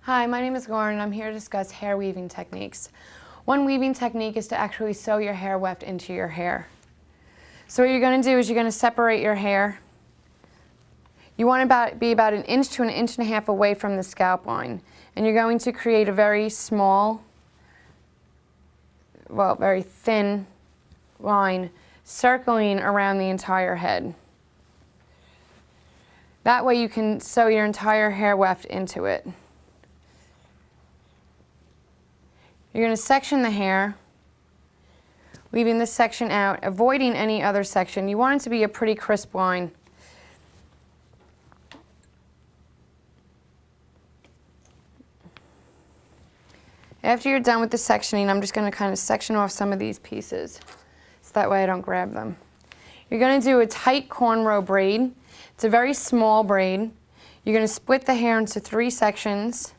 Hi, my name is Lauren and I'm here to discuss hair weaving techniques. One weaving technique is to actually sew your hair weft into your hair. So what you're going to do is you're going to separate your hair. You want to be about 1 inch to 1.5 inches away from the scalp line. And you're going to create a very small, very thin line circling around the entire head. That way you can sew your entire hair weft into it. You're going to section the hair, leaving this section out, avoiding any other section. You want it to be a pretty crisp line. After you're done with the sectioning, I'm just going to kind of section off some of these pieces, so that way I don't grab them. You're going to do a tight cornrow braid. It's a very small braid. You're going to split the hair into 3 sections,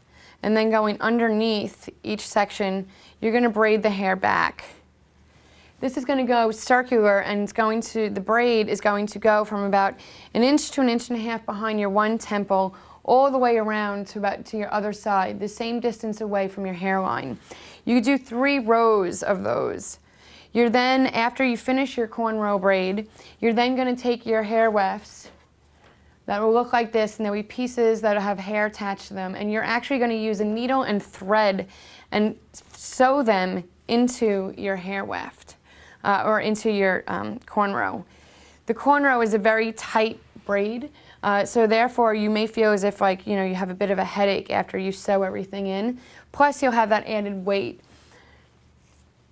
and then going underneath each section, you're going to braid the hair back. This is going to go circular, and the braid is going to go from about 1 inch to 1.5 inches behind your one temple, all the way around to your other side, the same distance away from your hairline. You do 3 rows of those. You're then, after you finish your cornrow braid, you're then going to take your hair wefts that will look like this, and there'll be pieces that have hair attached to them, and you're actually going to use a needle and thread and sew them into your hair weft or into your cornrow. The cornrow is a very tight braid, so therefore you may feel as if you have a bit of a headache after you sew everything in. Plus you'll have that added weight.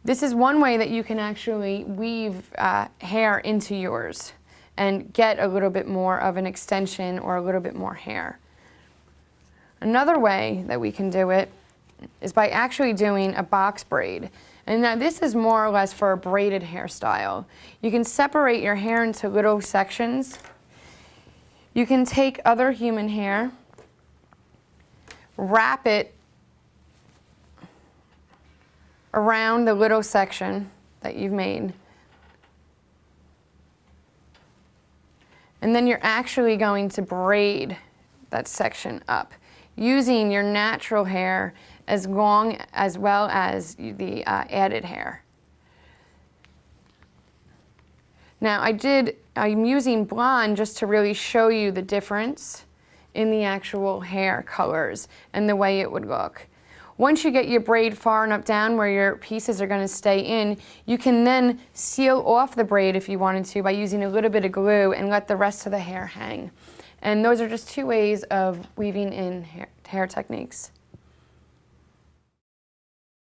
This is one way that you can actually weave hair into yours and get a little bit more of an extension or a little bit more hair. Another way that we can do it is by actually doing a box braid. And now this is more or less for a braided hairstyle. You can separate your hair into little sections. You can take other human hair, wrap it around the little section that you've made. And then you're actually going to braid that section up using your natural hair as well as the added hair. Now I'm using blonde just to really show you the difference in the actual hair colors and the way it would look. Once you get your braid far enough down where your pieces are going to stay in, you can then seal off the braid if you wanted to by using a little bit of glue and let the rest of the hair hang. And those are just 2 ways of weaving in hair techniques.